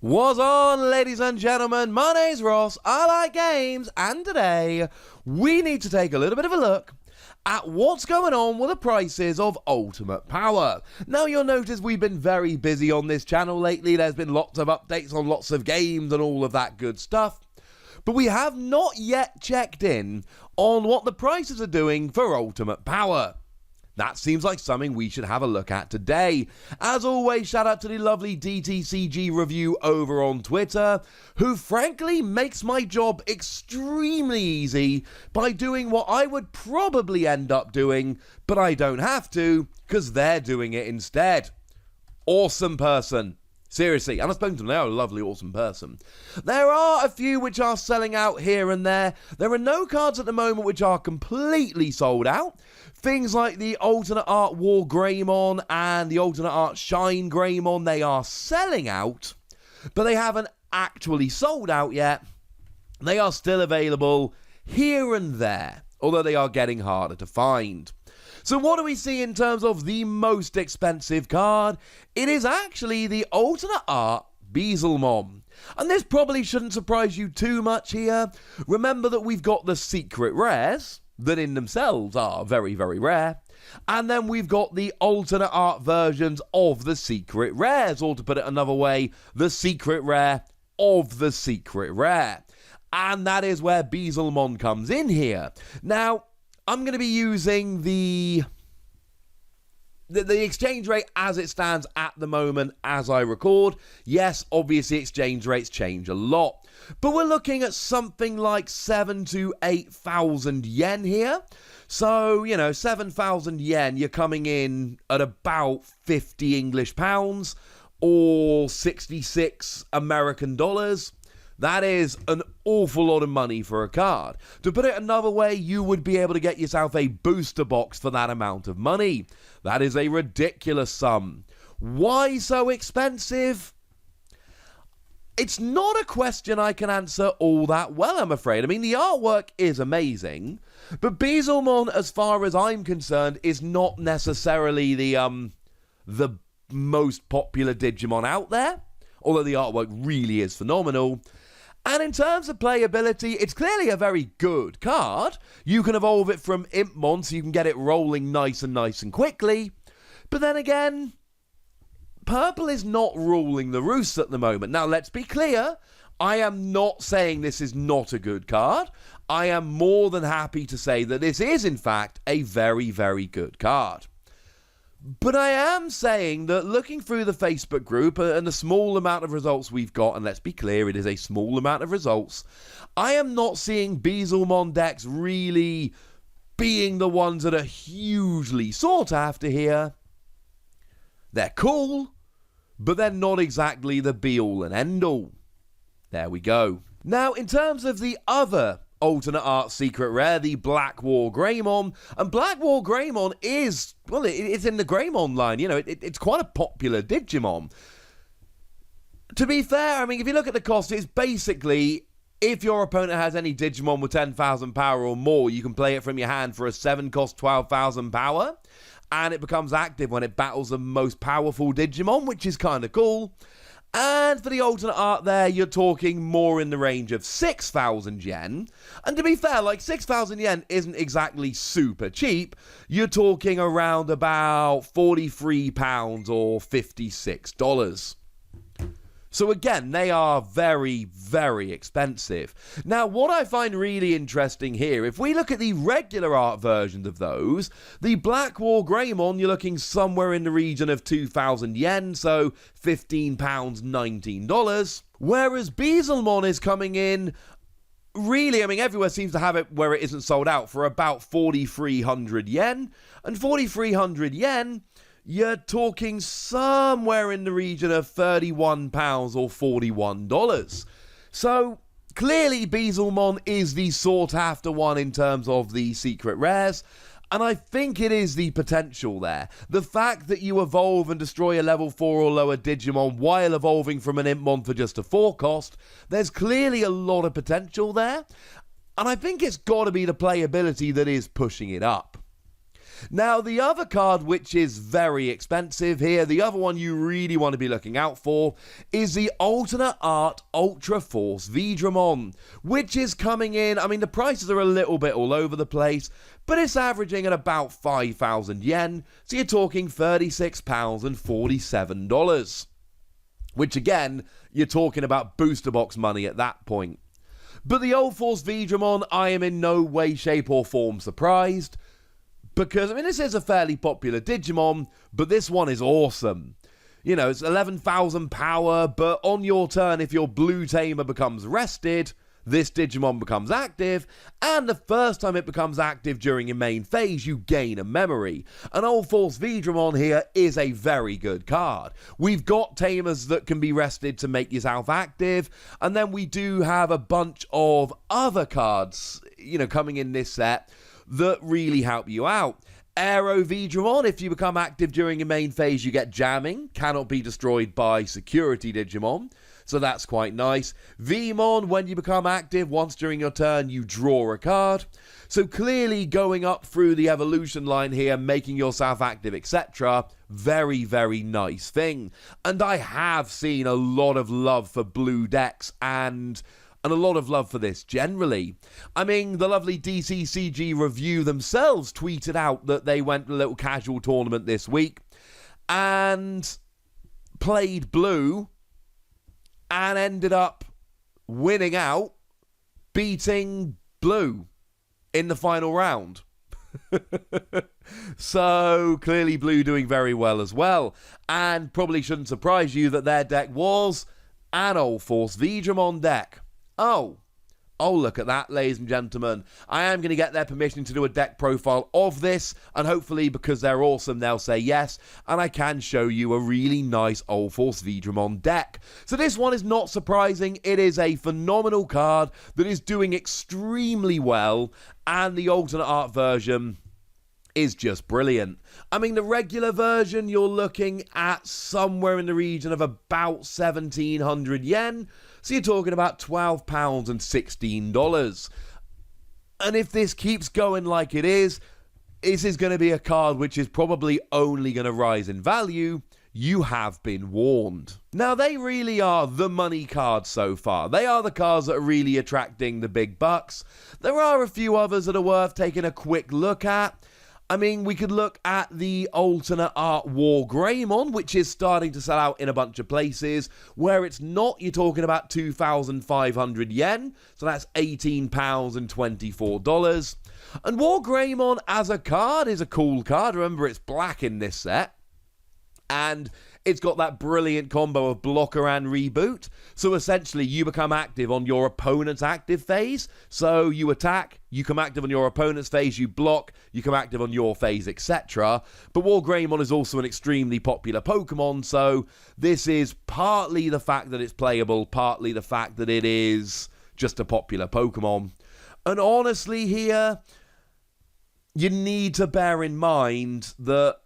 What's on, ladies and gentlemen? My name's Ross, I like games, and today we need to take a little bit of a look at what's going on with the prices of Ultimate Power. Now, you'll notice we've been very busy on this channel lately. There's been lots of updates on lots of games and all of that good stuff. But we have not yet checked in on what the prices are doing for Ultimate Power. That seems like something we should have a look at today. As always, shout out to the lovely DTCG review over on Twitter, who frankly makes my job extremely easy by doing what I would probably end up doing, but I don't have to, because they're doing it instead. Awesome person. Seriously, and I've spoken to them, they're a lovely, awesome person. There are a few which are selling out here and there. There are no cards at the moment which are completely sold out. Things like the Alternate Art War Greymon and the Alternate Art Shine Greymon, they are selling out, but they haven't actually sold out yet. They are still available here and there, although they are getting harder to find. So what do we see in terms of the most expensive card? It is actually the Alternate Art Bezelmon. And this probably shouldn't surprise you too much here. Remember that we've got the secret rares, that in themselves are very, very rare. And then we've got the alternate art versions of the secret rares, or to put it another way, the secret rare of the secret rare. And that is where Bezelmon comes in here. Now, I'm going to be using the exchange rate as it stands at the moment as I record. Yes, obviously exchange rates change a lot, but we're looking at something like 7,000 to 8,000 yen here. So, 7,000 yen, you're coming in at about 50 English pounds or 66 American dollars. That is an awful lot of money for a card. To put it another way, you would be able to get yourself a booster box for that amount of money. That is a ridiculous sum. Why so expensive? It's not a question I can answer all that well, I'm afraid. I mean, the artwork is amazing, but Bezelmon, as far as I'm concerned, is not necessarily the most popular Digimon out there, although the artwork really is phenomenal. And in terms of playability, it's clearly a very good card. You can evolve it from Piedmont, so you can get it rolling nice and quickly. But then again, purple is not ruling the roost at the moment. Now, let's be clear. I am not saying this is not a good card. I am more than happy to say that this is, in fact, a very, very good card. But I am saying that looking through the Facebook group and the small amount of results we've got, and let's be clear, it is a small amount of results, I am not seeing Bezelmon decks really being the ones that are hugely sought after here. They're cool, but they're not exactly the be-all and end-all. There we go. Now, in terms of the other alternate art secret rare, the Black War Greymon, and Black War Greymon is, well, it's in the Greymon line, it's quite a popular Digimon. To be fair, I mean, if you look at the cost, it's basically, if your opponent has any Digimon with 10,000 power or more, you can play it from your hand for a 7 cost 12,000 power, and it becomes active when it battles the most powerful Digimon, which is kind of cool. And for the alternate art there, you're talking more in the range of 6,000 yen. And to be fair, like 6,000 yen isn't exactly super cheap. You're talking around about £43 or $56. So again, they are very, very expensive. Now, what I find really interesting here, if we look at the regular art versions of those, the Black War Greymon, you're looking somewhere in the region of 2,000 yen, so £15, $19. Whereas Bezelmon is coming in, really, I mean, everywhere seems to have it where it isn't sold out, for about 4,300 yen. And 4,300 yen, you're talking somewhere in the region of £31 or $41. So, clearly Bezelmon is the sought-after one in terms of the secret rares, and I think it is the potential there. The fact that you evolve and destroy a level 4 or lower Digimon while evolving from an Piedmont for just a 4 cost, there's clearly a lot of potential there, and I think it's got to be the playability that is pushing it up. Now, the other card which is very expensive here, the other one you really want to be looking out for, is the alternate art Ultra Force Vegetamon, which is coming in, I mean, the prices are a little bit all over the place, but it's averaging at about 5,000 yen, so you're talking £36.47. Which again, you're talking about booster box money at that point. But the Old Force Vegetramon, I am in no way, shape or form surprised. Because, I mean, this is a fairly popular Digimon, but this one is awesome. You know, it's 11,000 power, but on your turn, if your blue tamer becomes rested, this Digimon becomes active, and the first time it becomes active during your main phase, you gain a memory. An Old Force Vegetramon here is a very good card. We've got tamers that can be rested to make yourself active, and then we do have a bunch of other cards, you know, coming in this set that really help you out. Aero Vegetramon, if you become active during your main phase, you get jamming, cannot be destroyed by security Digimon. So that's quite nice. Vmon, when you become active, once during your turn, you draw a card. So clearly going up through the evolution line here, making yourself active, etc. Very, very nice thing. And I have seen a lot of love for blue decks and a lot of love for this generally. I mean, the lovely TCG review themselves tweeted out that they went to a little casual tournament this week and played blue and ended up winning out, beating blue in the final round. So, clearly blue doing very well as well. And probably shouldn't surprise you that their deck was an Old Force Vegetramon deck. Oh, look at that, ladies and gentlemen. I am going to get their permission to do a deck profile of this, and hopefully, because they're awesome, they'll say yes, and I can show you a really nice Old Force Vegetramon deck. So this one is not surprising. It is a phenomenal card that is doing extremely well, and the alternate art version is just brilliant. I mean, the regular version, you're looking at somewhere in the region of about 1,700 yen. So you're talking about £12 and $16. And if this keeps going like it is, this is going to be a card which is probably only going to rise in value. You have been warned. Now, they really are the money cards so far. They are the cards that are really attracting the big bucks. There are a few others that are worth taking a quick look at. I mean, we could look at the alternate art War Greymon, which is starting to sell out in a bunch of places. Where it's not, you're talking about 2,500 yen, so that's £18 and $24. And War Greymon as a card is a cool card. Remember, it's black in this set. And it's got that brilliant combo of blocker and reboot. So essentially, you become active on your opponent's active phase. So you attack, you come active on your opponent's phase, you block, you come active on your phase, etc. But War Greymon is also an extremely popular Pokemon. So this is partly the fact that it's playable, partly the fact that it is just a popular Pokemon. And honestly here, you need to bear in mind that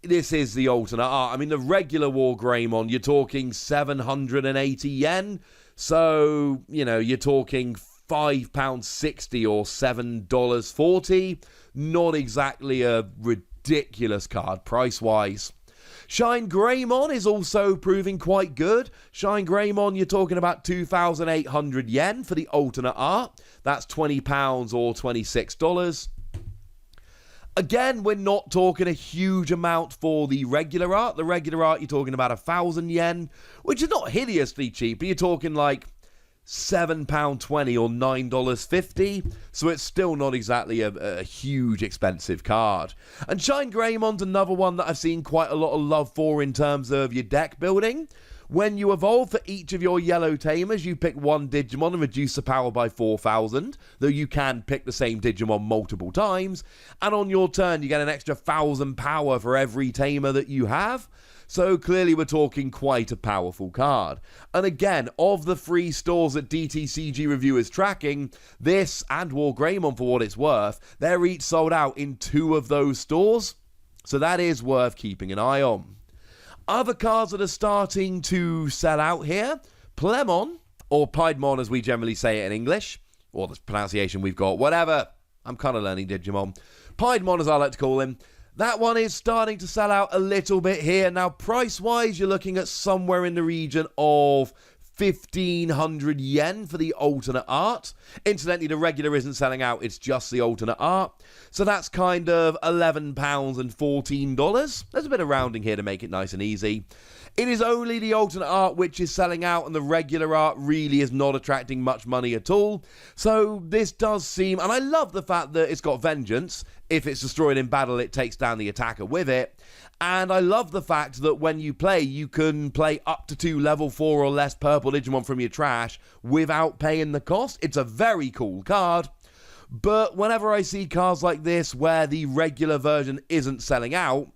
this is the alternate art. I mean, the regular War Greymon, you're talking 780 yen. So, you know, you're talking £5.60 or $7.40. Not exactly a ridiculous card price-wise. Shine Greymon is also proving quite good. Shine Greymon, you're talking about 2,800 yen for the alternate art. That's £20 or $26. Again, we're not talking a huge amount for the regular art. The regular art, you're talking about 1,000 yen, which is not hideously cheap, but you're talking like £7.20 or $9.50, so it's still not exactly a huge expensive card. And Shine Greymon's another one that I've seen quite a lot of love for in terms of your deck building. When you evolve for each of your yellow tamers, you pick one Digimon and reduce the power by 4,000, though you can pick the same Digimon multiple times. And on your turn, you get an extra 1,000 power for every tamer that you have. So clearly we're talking quite a powerful card. And again, of the 3 stores that DTCG Review is tracking, this and War Greymon, for what it's worth, they're each sold out in 2 of those stores. So that is worth keeping an eye on. Other cards that are starting to sell out here, Piedmont, or Piedmont as we generally say it in English, or the pronunciation we've got, whatever. I'm kind of learning Digimon. Piedmont, as I like to call him. That one is starting to sell out a little bit here. Now, price-wise, you're looking at somewhere in the region of 1,500 yen for the alternate art. Incidentally, the regular isn't selling out, it's just the alternate art. So that's kind of £11 and $14. There's a bit of rounding here to make it nice and easy. It is only the alternate art which is selling out, and the regular art really is not attracting much money at all. So this does seem, and I love the fact that it's got vengeance. If it's destroyed in battle, it takes down the attacker with it. And I love the fact that when you play, you can play up to 2 level 4 or less purple Digimon from your trash without paying the cost. It's a very cool card. But whenever I see cards like this where the regular version isn't selling out,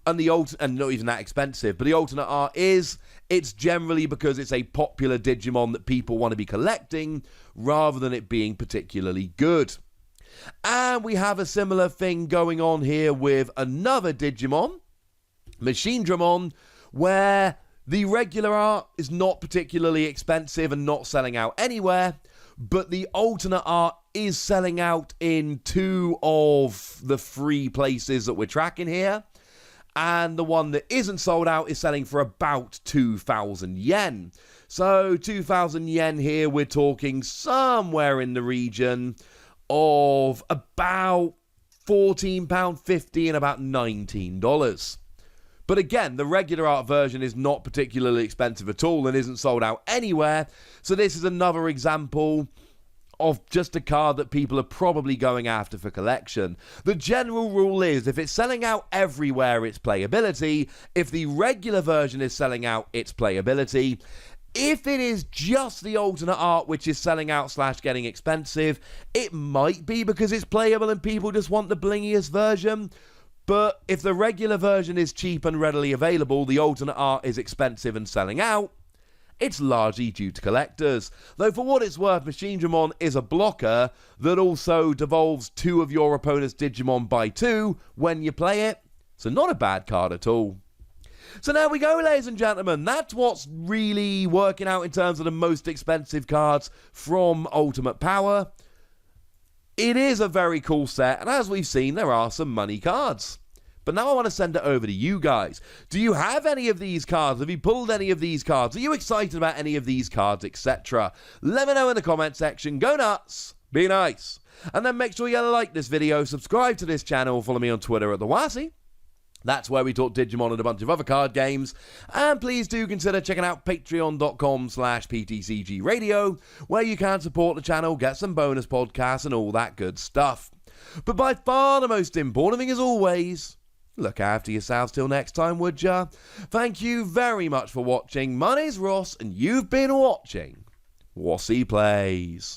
and and not even that expensive, but the alternate art is, it's generally because it's a popular Digimon that people want to be collecting, rather than it being particularly good. And we have a similar thing going on here with another Digimon, Vegetamon, where the regular art is not particularly expensive and not selling out anywhere, but the alternate art is selling out in 2 of the 3 places that we're tracking here. And the one that isn't sold out is selling for about 2,000 yen. So 2,000 yen here, we're talking somewhere in the region of about £14.50 and about $19. But again, the regular art version is not particularly expensive at all and isn't sold out anywhere. So this is another example of just a card that people are probably going after for collection. The general rule is, if it's selling out everywhere, it's playability. If the regular version is selling out, it's playability. If it is just the alternate art which is selling out / getting expensive, it might be because it's playable and people just want the blingiest version. But if the regular version is cheap and readily available, the alternate art is expensive and selling out, it's largely due to collectors. Though for what it's worth, Vegetamon is a blocker that also devolves 2 of your opponent's Digimon by 2 when you play it. So not a bad card at all. So there we go, ladies and gentlemen. That's what's really working out in terms of the most expensive cards from Ultimate Power. It is a very cool set, and as we've seen, there are some money cards. But now I want to send it over to you guys. Do you have any of these cards? Have you pulled any of these cards? Are you excited about any of these cards, etc.? Let me know in the comment section. Go nuts. Be nice. And then make sure you like this video, subscribe to this channel, follow me on Twitter at the Wossy. That's where we talk Digimon and a bunch of other card games. And please do consider checking out patreon.com/PTCG Radio, where you can support the channel, get some bonus podcasts and all that good stuff. But by far the most important thing, as always, look after yourselves till next time, would ya? Thank you very much for watching. My name's Ross, and you've been watching Wossy Plays.